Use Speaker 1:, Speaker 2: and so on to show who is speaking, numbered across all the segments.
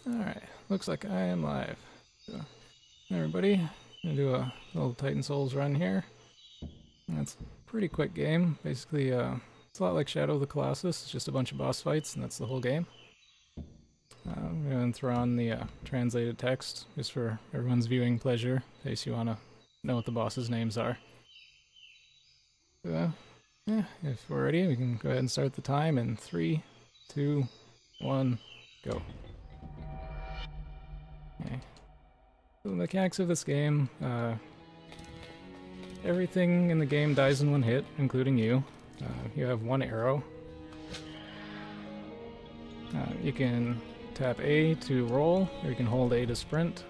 Speaker 1: Alright, looks like I am live. So, everybody, gonna do a little Titan Souls run here. That's a pretty quick game. Basically, it's a lot like Shadow of the Colossus. It's just a bunch of boss fights, and that's the whole game. I'm gonna throw on the translated text, just for everyone's viewing pleasure, in case you wanna know what the bosses' names are. So, yeah, if we're ready, we can go ahead and start the time in 3, 2, 1, go. Okay. So the mechanics of this game, everything in the game dies in one hit, including you. You have one arrow. You can tap A to roll, or you can hold A to sprint.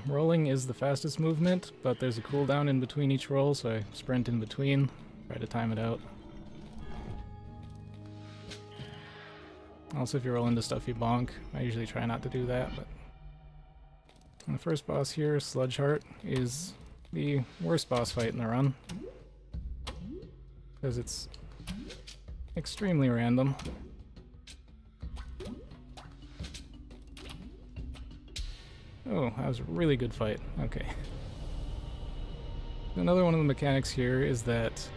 Speaker 1: Rolling is the fastest movement, but there's a cooldown in between each roll, so I sprint in between, try to time it out. Also, if you roll into stuff, you bonk. I usually try not to do that, but... And the first boss here, Sludge Heart, is the worst boss fight in the run, because it's extremely random. Oh, that was a really good fight. Okay. Another one of the mechanics here is that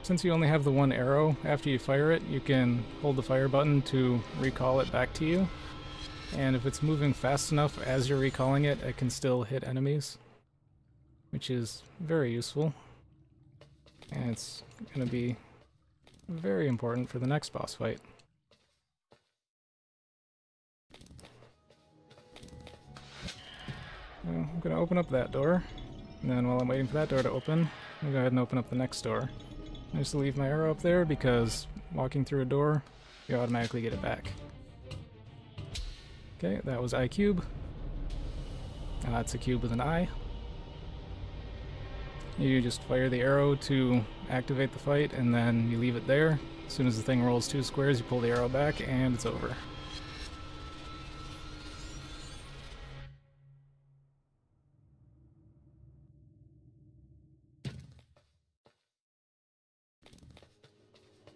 Speaker 1: since you only have the one arrow, after you fire it, you can hold the fire button to recall it back to you. And if it's moving fast enough as you're recalling it, it can still hit enemies, which is very useful. And it's going to be very important for the next boss fight. So I'm going to open up that door, and then while I'm waiting for that door to open, I'm going to go ahead and open up the next door. I just leave my arrow up there because walking through a door, you automatically get it back. Okay, that was I cube. It's a cube with an I. You just fire the arrow to activate the fight, and then you leave it there. As soon as the thing rolls 2 squares, you pull the arrow back, and it's over.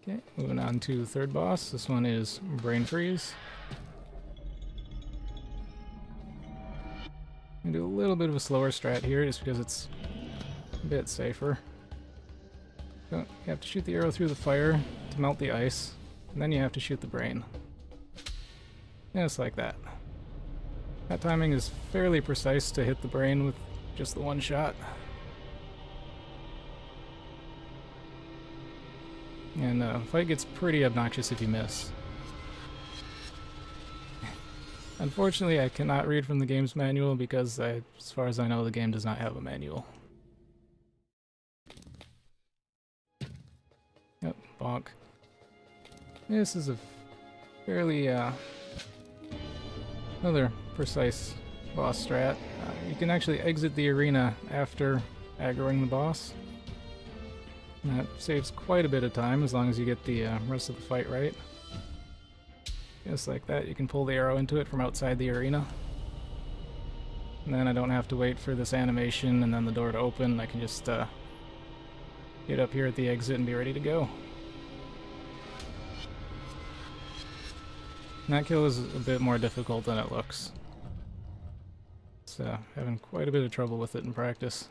Speaker 1: Okay, moving on to the third boss. This one is Brain Freeze. I'm gonna do a little bit of a slower strat here, just because it's a bit safer. So you have to shoot the arrow through the fire to melt the ice, and then you have to shoot the brain. Just like that. That timing is fairly precise to hit the brain with just the one shot. And the fight gets pretty obnoxious if you miss. Unfortunately, I cannot read from the game's manual because, as far as I know, the game does not have a manual. Yep, bonk. This is a fairly, another precise boss strat. You can actually exit the arena after aggroing the boss. And that saves quite a bit of time as long as you get the rest of the fight right. Just like that, you can pull the arrow into it from outside the arena. And then I don't have to wait for this animation and then the door to open. I can just get up here at the exit and be ready to go. And that kill is a bit more difficult than it looks. It's having quite a bit of trouble with it in practice.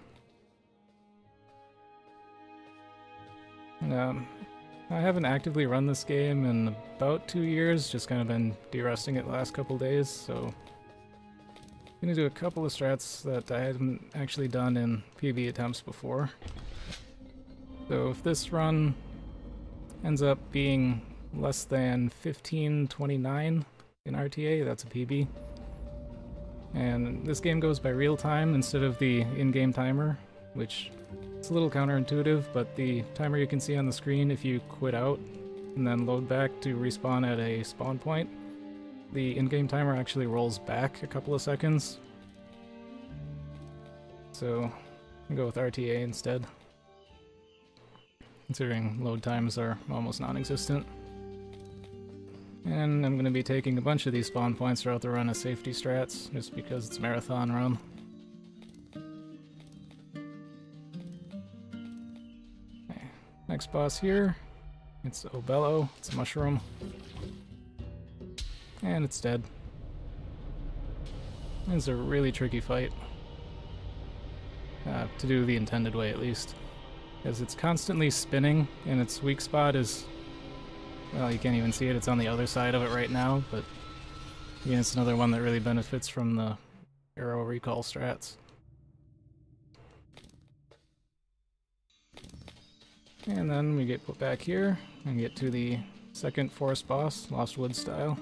Speaker 1: I haven't actively run this game in about 2 years, just kind of been de-rusting it the last couple days, so I'm going to do a couple of strats that I hadn't actually done in PB attempts before. So if this run ends up being less than 15:29 in RTA, that's a PB. And this game goes by real time instead of the in-game timer, which it's a little counterintuitive, but the timer you can see on the screen, if you quit out and then load back to respawn at a spawn point, the in-game timer actually rolls back a couple of seconds. So I'll go with RTA instead, considering load times are almost non-existent. And I'm going to be taking a bunch of these spawn points throughout the run as safety strats, just because it's a marathon run. Next boss here, it's Obello, it's a mushroom. And it's dead. It's a really tricky fight. To do the intended way, at least. Because it's constantly spinning, and its weak spot is... well, you can't even see it, it's on the other side of it right now, but... again, it's another one that really benefits from the arrow recall strats. And then we get put back here, and get to the second forest boss, Lost Woods style.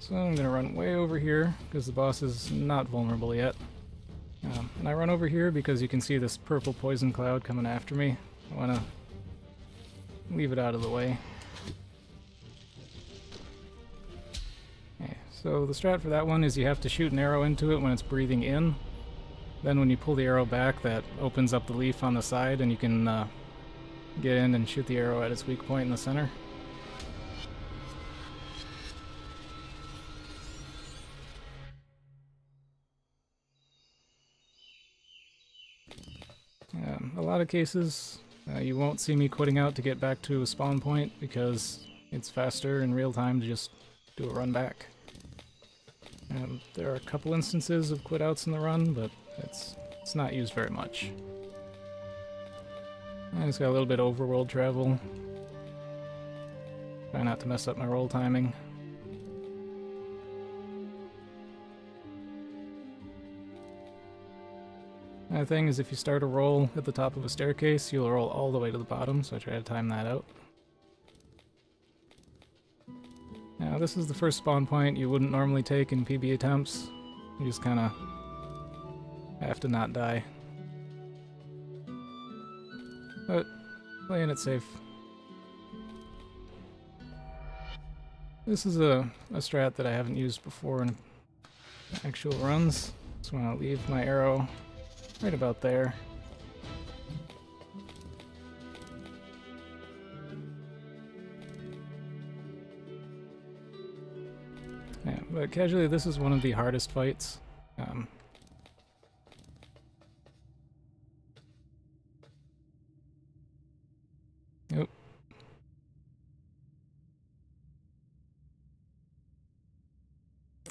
Speaker 1: So I'm going to run way over here, because the boss is not vulnerable yet. And I run over here because you can see this purple poison cloud coming after me. I want to leave it out of the way. Okay, so the strat for that one is you have to shoot an arrow into it when it's breathing in. Then when you pull the arrow back, that opens up the leaf on the side, and you can get in and shoot the arrow at its weak point in the center. A lot of cases, you won't see me quitting out to get back to a spawn point because it's faster in real time to just do a run back. There are a couple instances of quit outs in the run, but it's not used very much. I just got a little bit of overworld travel. Try not to mess up my roll timing. The thing is, if you start a roll at the top of a staircase, you'll roll all the way to the bottom, so I try to time that out. Now, this is the first spawn point you wouldn't normally take in PB attempts. You just kinda have to not die. But, playing it safe. This is a strat that I haven't used before in actual runs, so I'm gonna leave my arrow right about there. Yeah, but casually, this is one of the hardest fights. Oop.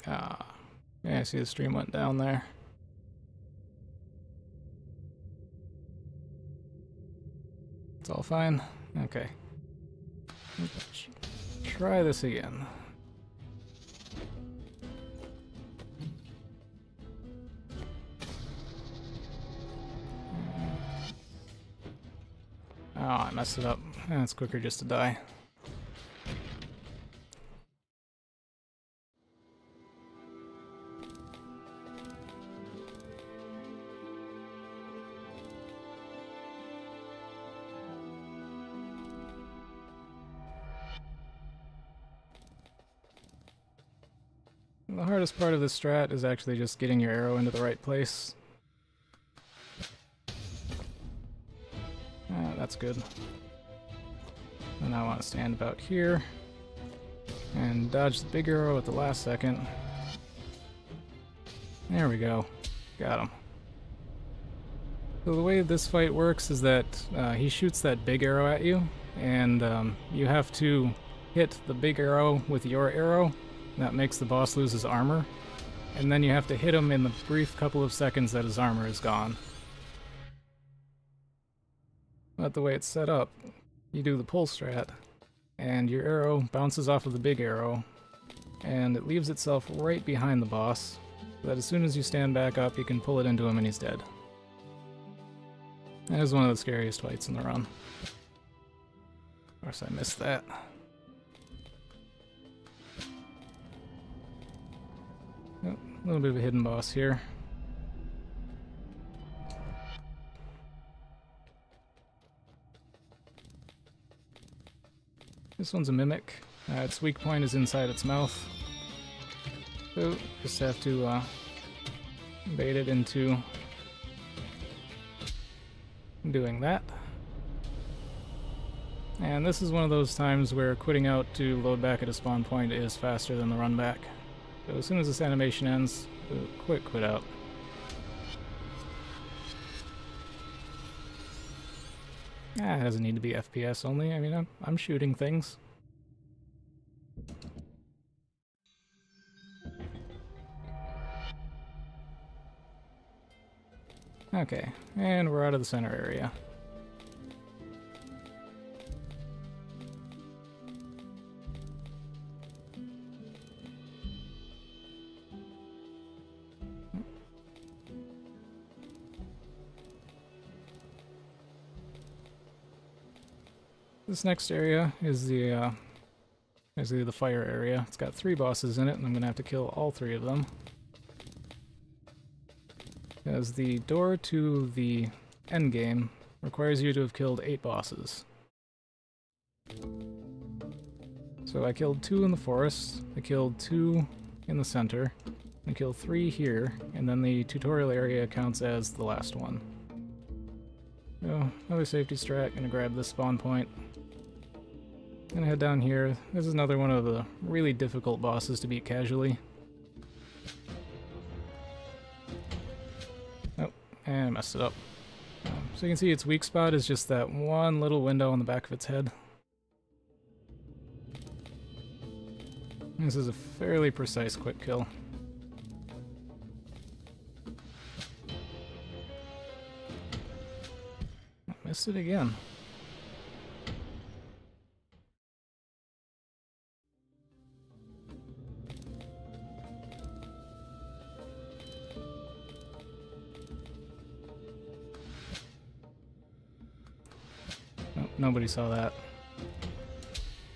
Speaker 1: Yeah, I see the stream went down there. It's all fine? Okay. Let's try this again. Oh, I messed it up. It's quicker just to die. The hardest part of this strat is actually just getting your arrow into the right place. That's good. And I want to stand about here and dodge the big arrow at the last second. There we go. Got him. So the way this fight works is that he shoots that big arrow at you, and you have to hit the big arrow with your arrow. That makes the boss lose his armor, and then you have to hit him in the brief couple of seconds that his armor is gone. But the way it's set up, you do the pull strat, and your arrow bounces off of the big arrow, and it leaves itself right behind the boss, so that as soon as you stand back up, you can pull it into him and he's dead. That is one of the scariest fights in the run. Of course, I missed that. Oh, a little bit of a hidden boss here. This one's a mimic. Its weak point is inside its mouth. So, just have to bait it into doing that. And this is one of those times where quitting out to load back at a spawn point is faster than the run back. So as soon as this animation ends, do a quick quit out. Ah, it doesn't need to be FPS only. I mean, I'm shooting things. Okay, and we're out of the center area. This next area is the basically the fire area. It's got 3 bosses in it, and I'm gonna have to kill all 3 of them. As the door to the endgame requires you to have killed 8 bosses. So I killed 2 in the forest, I killed 2 in the center, I killed 3 here, and then the tutorial area counts as the last one. So, another safety strat, gonna grab this spawn point. Gonna head down here. This is another one of the really difficult bosses to beat casually. Oh, and I messed it up. So you can see its weak spot is just that one little window on the back of its head. This is a fairly precise quick kill. I missed it again. Oh, nobody saw that.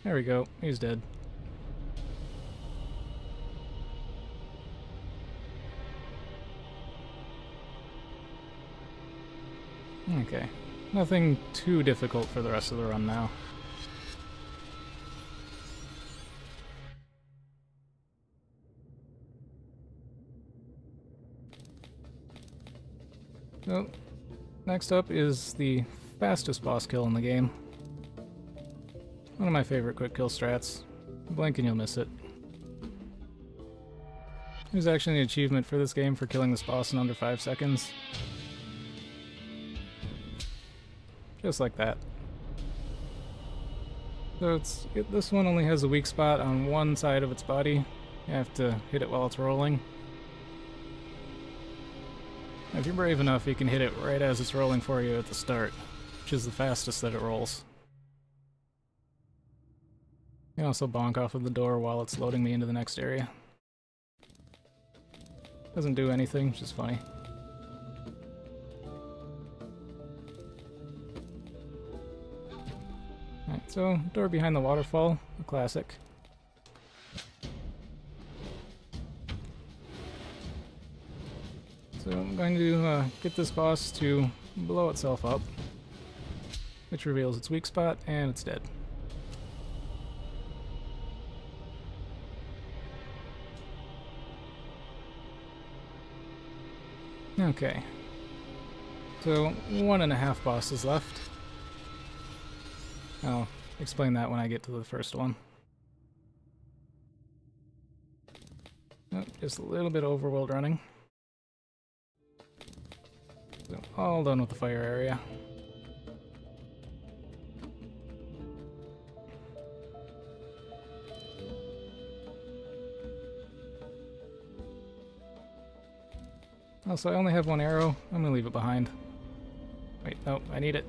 Speaker 1: There we go, he's dead. Okay, nothing too difficult for the rest of the run now. So, next up is the fastest boss kill in the game. One of my favorite quick kill strats. Blink and you'll miss it. There's actually an achievement for this game for killing this boss in under 5 seconds. Just like that. So this one only has a weak spot on one side of its body. You have to hit it while it's rolling. If you're brave enough, you can hit it right as it's rolling for you at the start, which is the fastest that it rolls. You can also bonk off of the door while it's loading me into the next area. Doesn't do anything, which is funny. Alright, so door behind the waterfall, a classic. So I'm going to get this boss to blow itself up, which reveals its weak spot, and it's dead. Okay, so 1.5 bosses left. I'll explain that when I get to the first one. Oh, just a little bit of overworld running. So all done with the fire area. Also, I only have 1 arrow. I'm gonna leave it behind. Wait, no, I need it.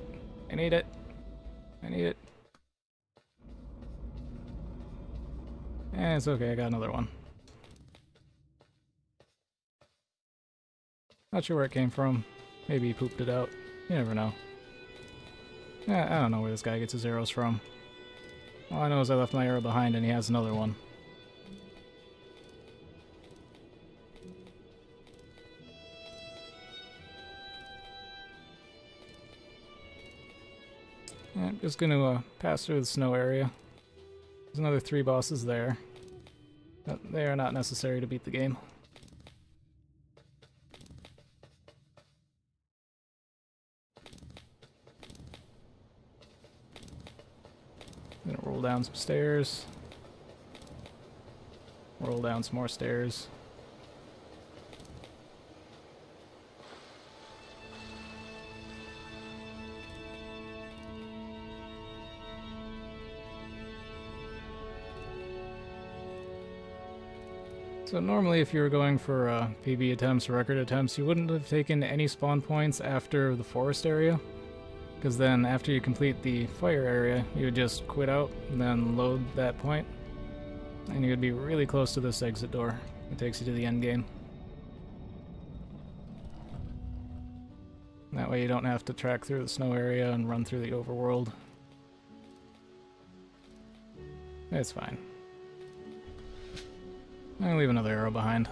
Speaker 1: I need it. I need it. And it's okay, I got another one. Not sure where it came from. Maybe he pooped it out. You never know. Yeah, I don't know where this guy gets his arrows from. All I know is I left my arrow behind and he has another one. I'm just going to pass through the snow area. There's another 3 bosses there, but they are not necessary to beat the game. I'm going to roll down some stairs. roll down some more stairs. So normally if you were going for PB attempts or record attempts, you wouldn't have taken any spawn points after the forest area, because then after you complete the fire area, you would just quit out and then load that point, and you would be really close to this exit door. It takes you to the end game. That way you don't have to track through the snow area and run through the overworld. It's fine. I'm gonna leave another arrow behind.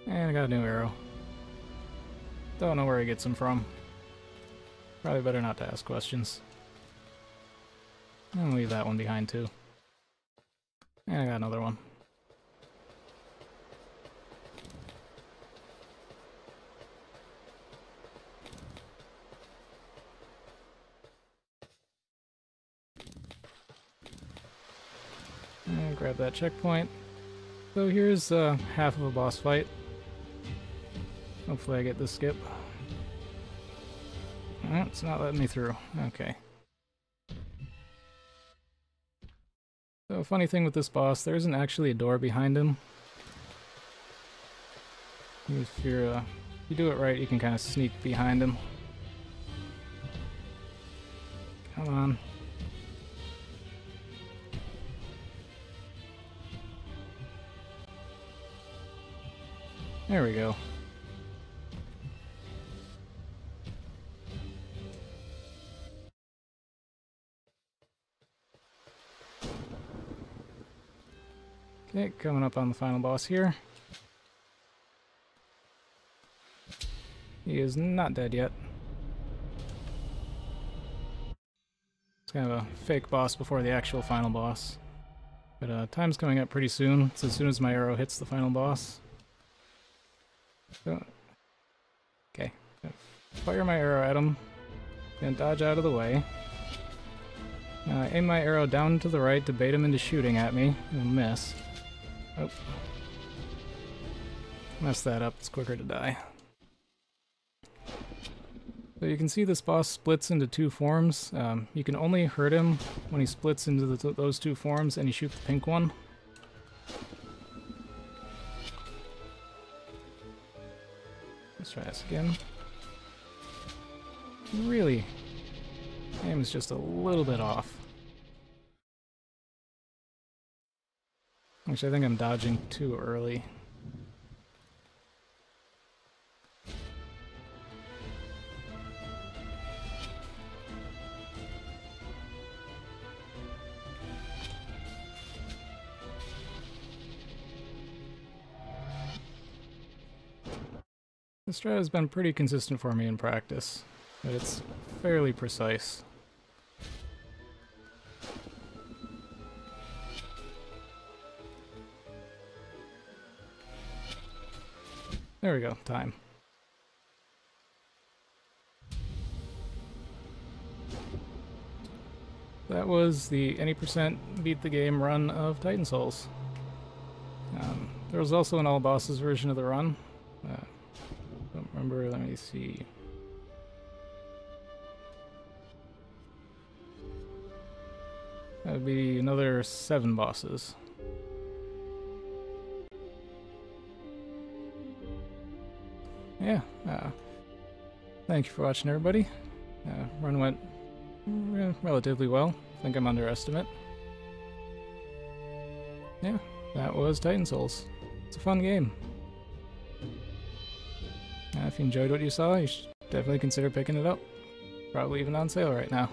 Speaker 1: And I got a new arrow. Don't know where he gets them from. Probably better not to ask questions. I'm gonna leave that one behind too. And I got another one. And grab that checkpoint. So here's half of a boss fight. Hopefully I get this skip. It's not letting me through. Okay. So funny thing with this boss, there isn't actually a door behind him. If you do it right, you can kind of sneak behind him. Come on. There we go. Okay, coming up on the final boss here. He is not dead yet. It's kind of a fake boss before the actual final boss. But time's coming up pretty soon. It's as soon as my arrow hits the final boss. So, okay, fire my arrow at him, and dodge out of the way. Aim my arrow down to the right to bait him into shooting at me, and miss. Oh. Mess that up, it's quicker to die. So you can see this boss splits into two forms. You can only hurt him when he splits into those two forms and you shoot the pink one. Let's try this again. Really, aim is just a little bit off. Actually, I think I'm dodging too early. This strat has been pretty consistent for me in practice, but it's fairly precise. There we go, time. That was the any percent beat the game run of Titan Souls. There was also an all bosses version of the run. Don't remember, let me see. That would be another 7 bosses. Yeah, thank you for watching, everybody. Run went relatively well. I think I'm underestimate. Yeah, that was Titan Souls. It's a fun game. If you enjoyed what you saw, you should definitely consider picking it up. Probably even on sale right now.